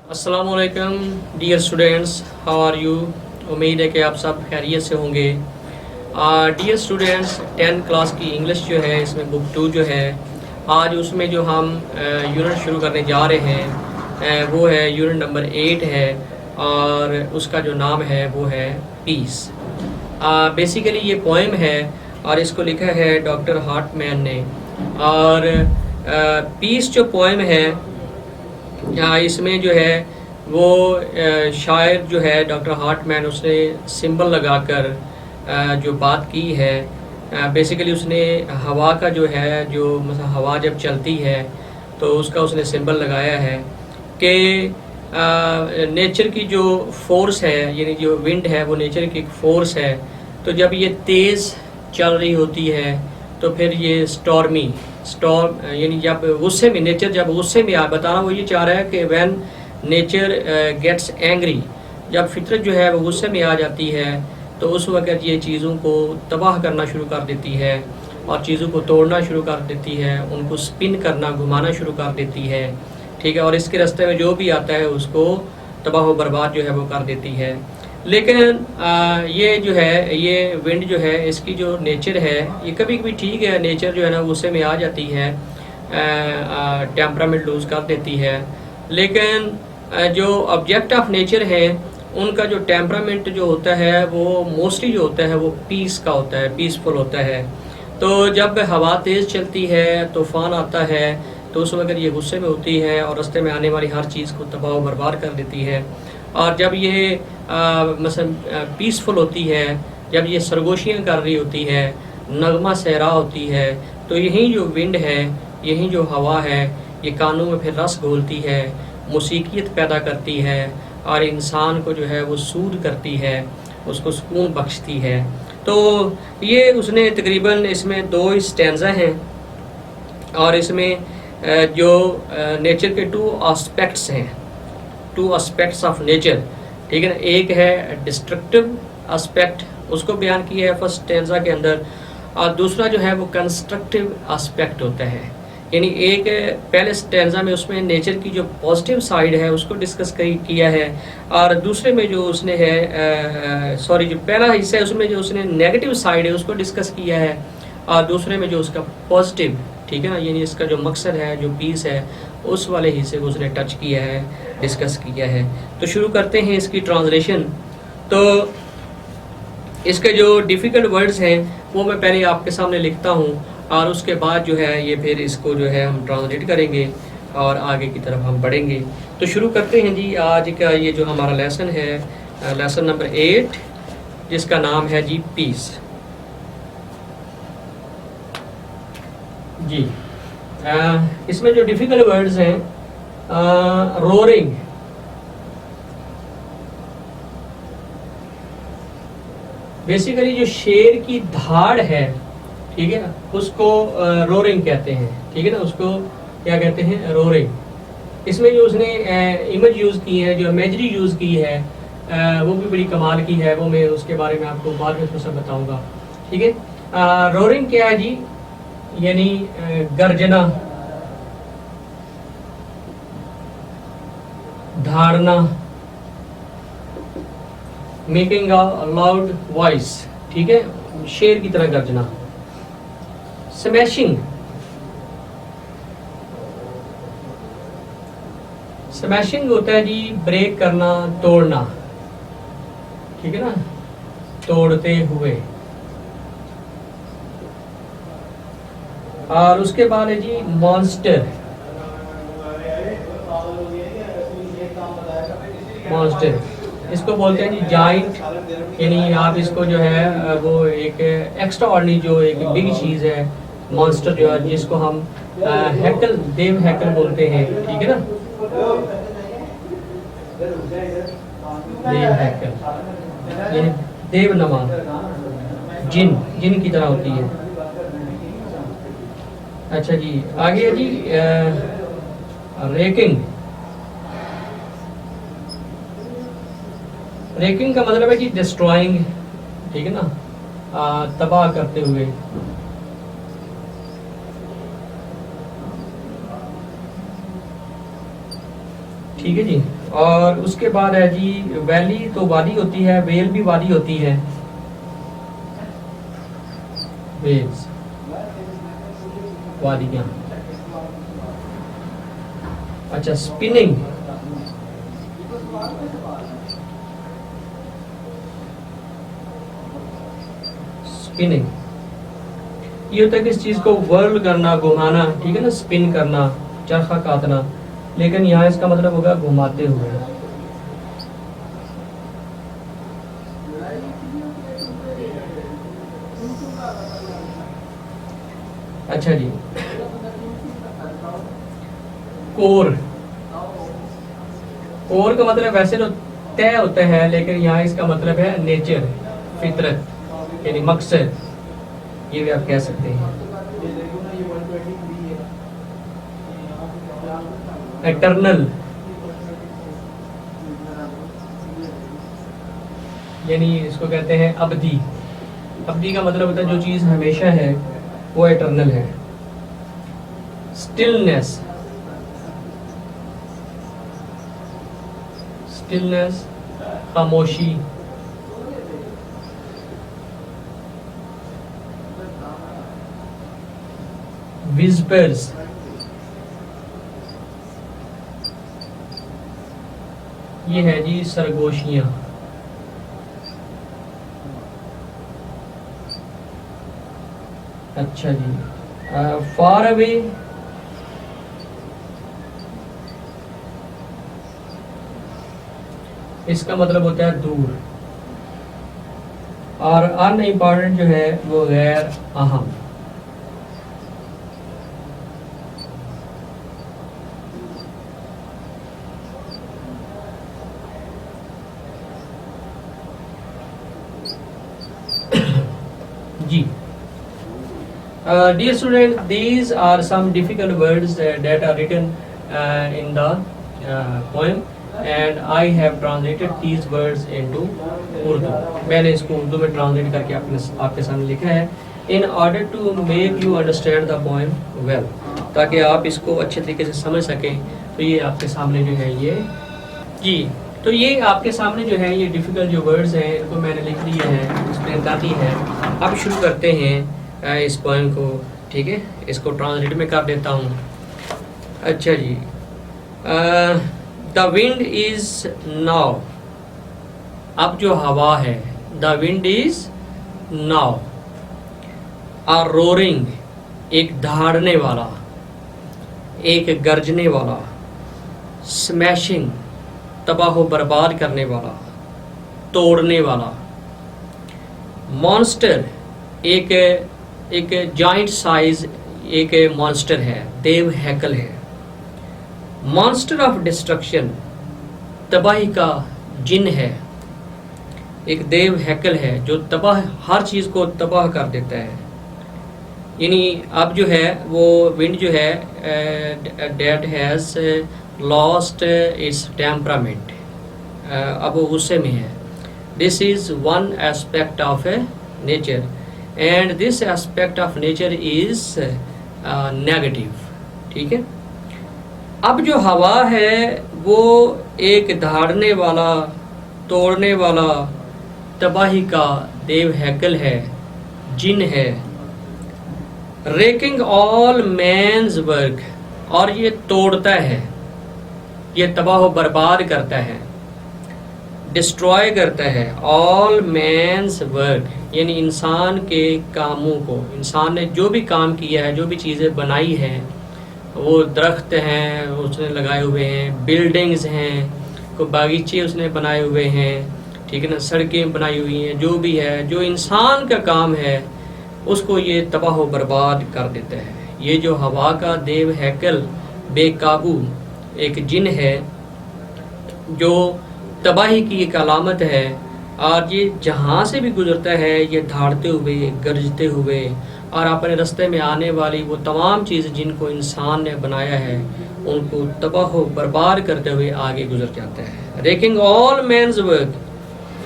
अस्सलाम वालेकुम dear students, how are you. उम्मीद है कि आप सब खैरियत से होंगे। डियर स्टूडेंट्स, 10th क्लास की इंग्लिश जो है, इसमें बुक 2 जो है, आज उसमें जो हम यूनिट शुरू करने जा रहे हैं वो है यूनिट नंबर 8 है और उसका जो नाम है वो है पीस। बेसिकली ये पोएम है और इसको लिखा है डॉक्टर हार्टमैन ने। और पीस जो पोएम है इसमें जो है वो शायर जो है डॉक्टर हार्टमैन, उसने सिंबल लगाकर जो बात की है। बेसिकली उसने हवा का जो है, जो मतलब हवा जब चलती है तो उसका उसने सिंबल लगाया है कि नेचर की जो फोर्स है, यानी जो विंड है वो नेचर की एक फोर्स है। तो जब ये तेज़ चल रही होती है तो फिर ये स्टॉर्म, यानी जब गुस्से में, नेचर जब गुस्से में आ, बताना वो ये चाह रहा है कि व्हेन नेचर गेट्स एंग्री, जब फितरत जो है वो गुस्से में आ जाती है तो उस वक़्त ये चीज़ों को तबाह करना शुरू कर देती है और चीज़ों को तोड़ना शुरू कर देती है, उनको स्पिन करना, घुमाना शुरू कर देती है। ठीक है, और इसके रास्ते में जो भी आता है उसको तबाह व बर्बाद जो है वो कर देती है। लेकिन ये जो है, ये विंड जो है, इसकी जो नेचर है, ये कभी कभी ठीक है, नेचर जो है ना गुस्से में आ जाती है, टेम्परामेंट लूज़ कर देती है। लेकिन जो ऑब्जेक्ट ऑफ नेचर है उनका जो टेम्परामेंट जो होता है वो मोस्टली जो होता है वो पीस का होता है, पीसफुल होता है। तो जब हवा तेज़ चलती है, तूफ़ान आता है, तो उस वक्त ये गुस्से में होती है और रास्ते में आने वाली हर चीज़ को तबाह व बर्बाद कर देती है। और जब ये मसलन पीसफुल होती है, जब ये सरगोशियाँ कर रही होती है, नगमा सहरा होती है, तो यही जो विंड है, यही जो हवा है, ये कानों में फिर रस घोलती है, मौसीकियत पैदा करती है और इंसान को जो है वो सूद करती है, उसको सुकून बख्शती है। तो ये उसने तकरीबन, इसमें 2 स्टैंजा हैं और इसमें जो नेचर के 2 एस्पेक्ट्स हैं, 2 एस्पेक्ट्स ऑफ नेचर। ठीक है ना, एक है डिस्ट्रक्टिव एस्पेक्ट, उसको बयान किया है फर्स्ट स्टैंजा के अंदर, और दूसरा जो है वो कंस्ट्रक्टिव एस्पेक्ट होता है। यानी एक पहले स्टैंजा में उसमें नेचर की जो पॉजिटिव साइड है उसको डिस्कस किया है, और दूसरे में जो उसने है जो पहला हिस्सा है उसमें जो उसने नेगेटिव साइड है उसको डिस्कस किया है, और दूसरे में जो उसका पॉजिटिव, ठीक है ना, यानी इसका जो मकसद है, जो पीस है, उस वाले हिस्से को उसने टच किया है, डिस्कस किया है। तो शुरू करते हैं इसकी ट्रांसलेशन। तो इसके जो डिफ़िकल्ट वर्ड्स हैं वो मैं पहले आपके सामने लिखता हूँ और उसके बाद जो है ये फिर इसको जो है हम ट्रांसलेट करेंगे और आगे की तरफ हम बढ़ेंगे। तो शुरू करते हैं जी आज का ये जो हमारा लेसन है, लेसन नंबर 8, जिसका नाम है जी पीस। जी इसमें जो डिफ़िकल्ट वर्ड्स हैं, रोरिंग, बेसिकली जो शेर की धाड़ है, ठीक है ना, उसको रोरिंग कहते हैं। ठीक है ना, उसको क्या कहते हैं, रोरिंग। इसमें जो उसने इमेज यूज़ की है, जो इमेजरी यूज़ की है, वो भी बड़ी कमाल की है, वो मैं उसके बारे में आपको बाद में थोड़ा सा बताऊंगा। ठीक है, रोरिंग क्या है जी, यानी गर्जना, धारना, मेकिंग अ लाउड वॉइस, ठीक है, शेर की तरह गर्जना। स्मैशिंग, स्मैशिंग होता है जी ब्रेक करना, तोड़ना, ठीक है ना, तोड़ते हुए। और उसके बाद है जी मॉन्स्टर, मॉन्स्टर इसको बोलते हैं जी जाइंट, यानी आप इसको जो है वो एक एक्स्ट्रा ऑर्डिनरी, जो एक बिग चीज़ है, मॉन्स्टर जो है, जिसको हम हैकल, देव हैकल बोलते हैं। ठीक है ना, देव हैकल, ये देव नमा, जिन, जिन की तरह होती है। अच्छा जी, आगे है जी रेकिंग। रेकिंग का मतलब है कि डिस्ट्रॉइंग, ठीक है ना, तबाह करते हुए। ठीक है जी, और उसके बाद है जी वैली, तो वादी होती है, वेल भी वादी होती है, वेल्स वादियां। अच्छा, स्पिनिंग, स्पिनिंग ये होता है कि इस चीज को वर्ल करना, घुमाना, ठीक है ना, स्पिन करना, चरखा काटना, लेकिन यहाँ इसका मतलब होगा घुमाते हुए। अच्छा जी, कोर, कोर का मतलब वैसे तो तय होता है, लेकिन यहाँ इसका मतलब है नेचर, फितरत, यानी मकसद, ये भी आप कह सकते हैं। एटर्नल, यानी इसको कहते हैं अबदी। अबदी का मतलब होता है जो चीज हमेशा है वो एटर्नल है। स्टिलनेस, स्टिलनेस खामोशी। विस्पर्स, ये है जी सरगोशियां। अच्छा जी, फार अवे, इसका मतलब होता है दूर, और अनइम्पॉर्टेंट जो है वो गैर अहम। जी, dear student, these are some difficult words that are written in the poem, and I have translated these words into Urdu. मैंने इसको उर्दू में ट्रांसलेट करके आपके सामने लिखा है, in order to make you understand the poem well, ताकि आप इसको अच्छे तरीके से समझ सकें। तो ये आपके सामने जो है ये जी, तो ये आपके सामने जो है ये डिफ़िकल्ट जो वर्ड्स हैं इनको मैंने लिख लिए हैं, एक्सप्लेन कर दी है। अब शुरू करते हैं इस पोएम को, ठीक है, इसको ट्रांसलेट में कर देता हूँ। अच्छा जी, द विंड इज़ नाउ, अब जो हवा है, the wind is now, a roaring, एक दहाड़ने वाला, एक गरजने वाला, स्मैशिंग, तबाह बर्बाद करने वाला, तोड़ने वाला, मॉन्स्टर, एक जाइंट साइज एक मॉन्स्टर है, देव हैकल है, मॉन्स्टर ऑफ डिस्ट्रक्शन, तबाही का जिन है, एक देव हैकल है जो तबाह, हर चीज़ को तबाह कर देता है। यानी अब जो है वो विंड जो है that has lost its temperament, अब वो गुस्से में है। This is one aspect of nature, and this aspect of nature is negative, ठीक है। अब जो हवा है वो एक दहाड़ने वाला, तोड़ने वाला, तबाही का देव हैकल है, जिन है, रेकिंग ऑल मैन्स वर्क, और ये तोड़ता है, ये तबाह बर्बाद करता है, डिस्ट्रॉय करता है, ऑल मैन्स वर्क, यानी इंसान के कामों को, इंसान ने जो भी काम किया है, जो भी चीज़ें बनाई हैं, वो दरख्त हैं उसने लगाए हुए हैं, बिल्डिंग्स हैं, कोई बागीचे उसने बनाए हुए हैं, ठीक है ना, सड़कें बनाई हुई हैं, जो भी है, जो इंसान का काम है उसको ये तबाह बर्बाद कर देता है। ये जो हवा का देव हैकल बेकाबू एक जिन है जो तबाही की एक अलामत है, और ये जहाँ से भी गुजरता है ये धाड़ते हुए, गरजते हुए, और अपने रास्ते में आने वाली वो तमाम चीज़ जिनको इंसान ने बनाया है उनको तबाह बर्बाद करते हुए आगे गुजर जाता है। Raking all man's work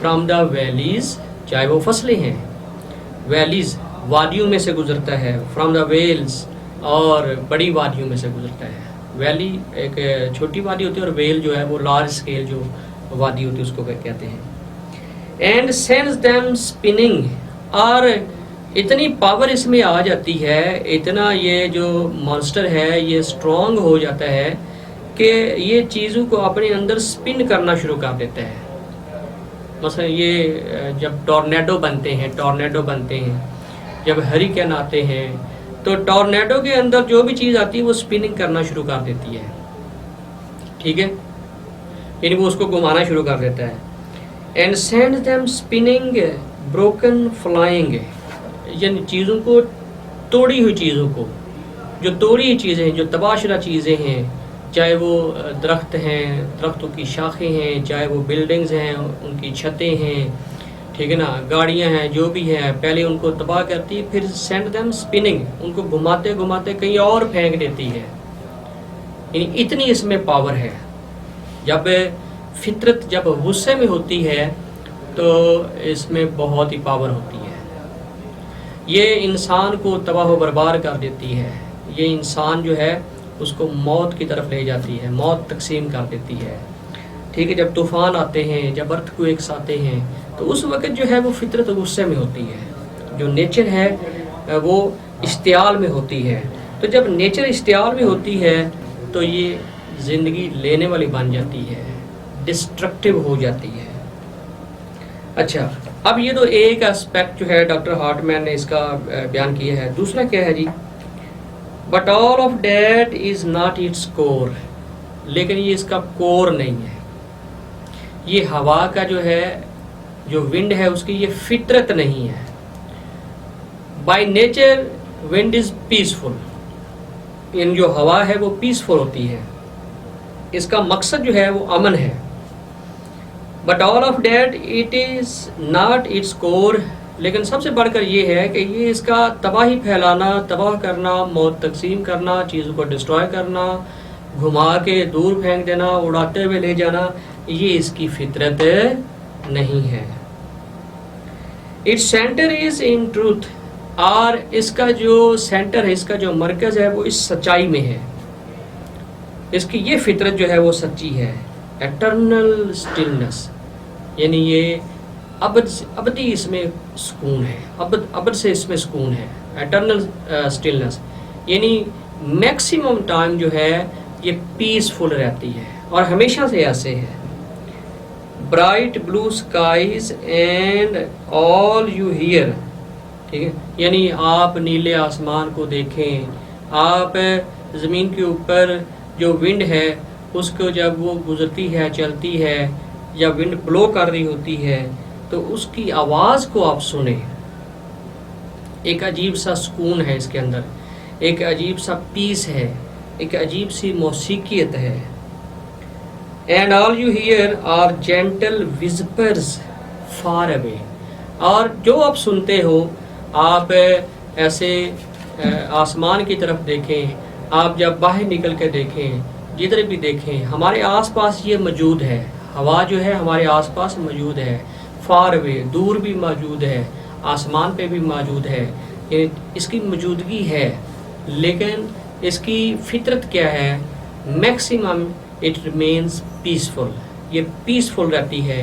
from the valleys, चाहे वो फसलें हैं, वैलीज वादियों में से गुजरता है, फ्रॉम द वेल्स, और बड़ी वादियों में से गुजरता है। वैली एक छोटी वादी होती है और वेल जो है वो लार्ज स्केल जो वादी होती है उसको कहते हैं। एंड सेंस देम स्पिनिंग, और इतनी पावर इसमें आ जाती है, इतना ये जो मॉन्स्टर है ये स्ट्रॉन्ग हो जाता है कि ये चीज़ों को अपने अंदर स्पिन करना शुरू कर देता है। मसलन ये जब टॉर्नेडो बनते हैं, जब हरिकेन आते हैं, तो टॉर्नेडो के अंदर जो भी चीज़ आती है वो स्पिनिंग करना शुरू कर देती है, ठीक है, यानी वो उसको घुमाना शुरू कर देता है। And send them spinning broken flying, यानी चीज़ों को, तोड़ी हुई चीज़ों को, जो तोड़ी हुई चीज़ें हैं, जो तबाशुदा चीज़ें हैं, चाहे वो दरख्त हैं, दरख्तों की शाखें हैं, चाहे वो बिल्डिंग्स हैं, उनकी छतें हैं, ठीक है ना, गाड़ियां हैं, जो भी है, पहले उनको तबाह करती है, फिर सेंड देम स्पिनिंग, उनको घुमाते घुमाते कहीं और फेंक देती है। यानी इतनी इसमें पावर है। जब फितरत जब गुस्से में होती है तो इसमें बहुत ही पावर होती है। ये इंसान को तबाह व बर्बाद कर देती है। ये इंसान जो है उसको मौत की तरफ ले जाती है, मौत तकसीम कर देती है, ठीक है। जब तूफ़ान आते हैं, जब अर्थक्वेक्स आते हैं, तो उस वक्त जो है वो फितरत गुस्से में होती है। जो नेचर है वो इश्तियाल में होती है। तो जब नेचर इश्तियाल में होती है तो ये ज़िंदगी लेने वाली बन जाती है, डिस्ट्रक्टिव हो जाती है। अच्छा, अब ये तो एक एस्पेक्ट जो है डॉक्टर हार्टमैन ने इसका बयान किया है। दूसरा क्या है जी? But all of that is not its core, लेकिन ये इसका कोर नहीं है। ये हवा का जो है, जो विंड है, उसकी ये फितरत नहीं है। By nature wind is peaceful, in जो हवा है वो पीसफुल होती है, इसका मकसद जो है वो अमन है। But all of that it is not its core, लेकिन सबसे बढ़कर ये है कि ये इसका तबाही फैलाना, तबाह करना, मौत तकसीम करना, चीज़ों को डिस्ट्रॉय करना, घुमा के दूर फेंक देना, उड़ाते हुए ले जाना, ये इसकी फितरत नहीं है। Its centre is in truth, और इसका जो सेंटर है, इसका जो मरकज़ है वो इस सच्चाई में है। इसकी ये फितरत जो है वो सच्ची है। एटर्नल स्टिलनेस, यानी ये अबदी इसमें सुकून है, अबद से इसमें सुकून है। एटर्नल स्टिलनेस यानी मैक्सिमम टाइम जो है ये पीसफुल रहती है और हमेशा से ऐसे है। Bright blue skies and all you hear, ठीक है, यानी आप नीले आसमान को देखें, आप ज़मीन के ऊपर जो विंड है उसको जब वो गुजरती है, चलती है, या विंड ब्लो कर रही होती है तो उसकी आवाज़ को आप सुने। एक अजीब सा सुकून है इसके अंदर, एक अजीब सा पीस है, एक अजीब सी मौसीकियत है। And all you hear are gentle whispers far away, और जो आप सुनते हो, आप ऐसे आसमान की तरफ देखें, आप जब बाहर निकल कर देखें, जिधर भी देखें, हमारे आसपास ये मौजूद है। हवा जो है हमारे आसपास मौजूद है, फार अवे, दूर भी मौजूद है, आसमान पे भी मौजूद है, इसकी मौजूदगी है। लेकिन इसकी फितरत क्या है? मैक्सिमम इट रिमेन्स पीसफुल, ये पीसफुल रहती है,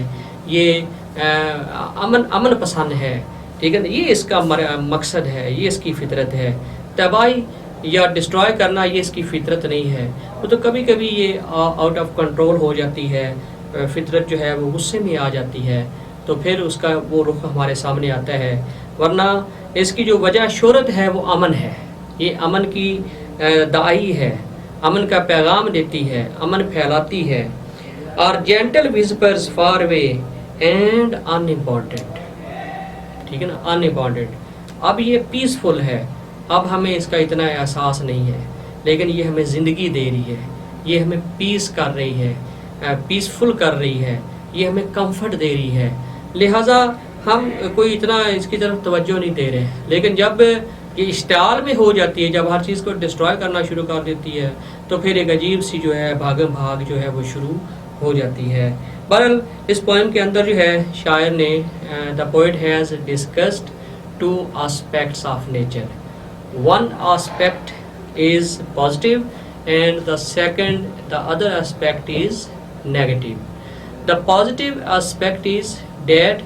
ये अमन पसंद है, ठीक है ना। ये इसका मकसद है, ये इसकी फितरत है। तबाही या डिस्ट्रॉय करना ये इसकी फितरत नहीं है। वो तो कभी कभी ये आउट ऑफ कंट्रोल हो जाती है, फितरत जो है वो गुस्से में आ जाती है, तो फिर उसका वो रुख हमारे सामने आता है। वरना इसकी जो वजह शोहरत है वो अमन है, ये अमन की दाई है, अमन का पैगाम देती है, अमन फैलाती है। और gentle whispers far way and unimportant, ठीक है ना, अनइम्पॉर्टेंट। अब ये पीसफुल है, अब हमें इसका इतना एहसास नहीं है, लेकिन ये हमें ज़िंदगी दे रही है, ये हमें पीस कर रही है, पीसफुल कर रही है, ये हमें कंफर्ट दे रही है। लिहाजा हम कोई इतना इसकी तरफ तवज्जो नहीं दे रहे। लेकिन जब ये इश्तियाल में हो जाती है, जब हर चीज़ को डिस्ट्रॉय करना शुरू कर देती है, तो फिर एक अजीब सी जो है भागम भाग जो है वो शुरू हो जाती है। बहरहाल इस पोएम के अंदर जो है शायर ने, the poet has discussed two aspects of nature. One aspect is positive and the other aspect is negative. The positive aspect is that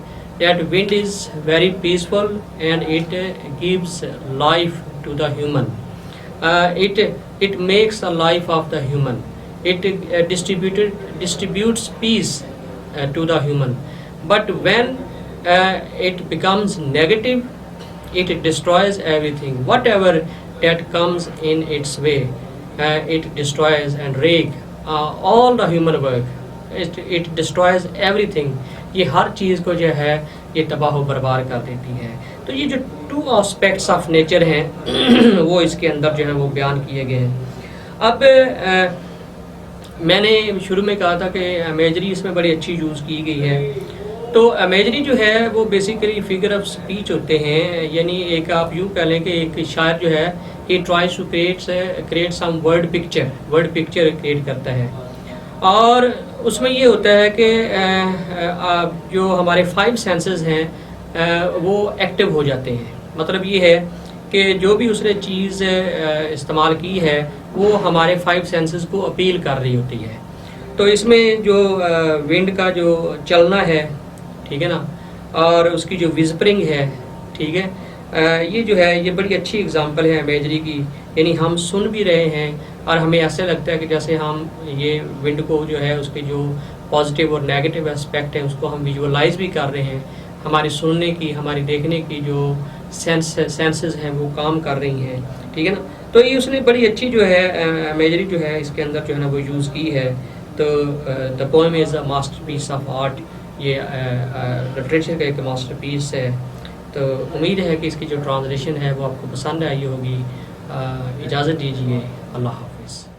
wind is very peaceful and it gives life to the human. It makes the life of the human. It distributes peace to the human. But when it becomes negative, it destroys everything. Whatever that comes in its way, it destroys and wreak all the human work. It destroys everything. ये हर चीज़ को जो है ये तबाह व बर्बाद कर देती है। तो ये जो टू एस्पेक्ट्स ऑफ नेचर हैं वो इसके अंदर जो है वो बयान किए गए हैं। अब मैंने शुरू में कहा था कि इमेजरी इसमें बड़ी अच्छी यूज़ की गई है। तो इमेजरी जो है वो बेसिकली फिगर ऑफ स्पीच होते हैं, यानी एक आप यूँ कह लें कि एक शायर जो है he tries to create some word picture create करता है, और उसमें ये होता है कि जो हमारे 5 सेंसेस हैं वो एक्टिव हो जाते हैं। मतलब ये है कि जो भी उसने चीज़ इस्तेमाल की है वो हमारे 5 सेंसेस को अपील कर रही होती है। तो इसमें जो विंड का जो चलना है, ठीक है ना, और उसकी जो विस्परिंग है, ठीक है, ये जो है ये बड़ी अच्छी एग्जांपल है इमेजरी की। यानी हम सुन भी रहे हैं और हमें ऐसे लगता है कि जैसे हम ये विंड को जो है उसके जो पॉजिटिव और नेगेटिव एस्पेक्ट है उसको हम विजुअलाइज भी कर रहे हैं। हमारी सुनने की, हमारी देखने की जो सेंसेस हैं वो काम कर रही हैं, ठीक है ना। तो ये उसने बड़ी अच्छी जो है इमेजरी जो है इसके अंदर जो है ना वो यूज़ की है। तो the poem is a masterpiece of art, ये लिटरेचर का एक मास्टरपीस है। तो उम्मीद है कि इसकी जो ट्रांसलेशन है वो आपको पसंद आई होगी। इजाज़त दीजिए, अल्लाह हाफ़िज़।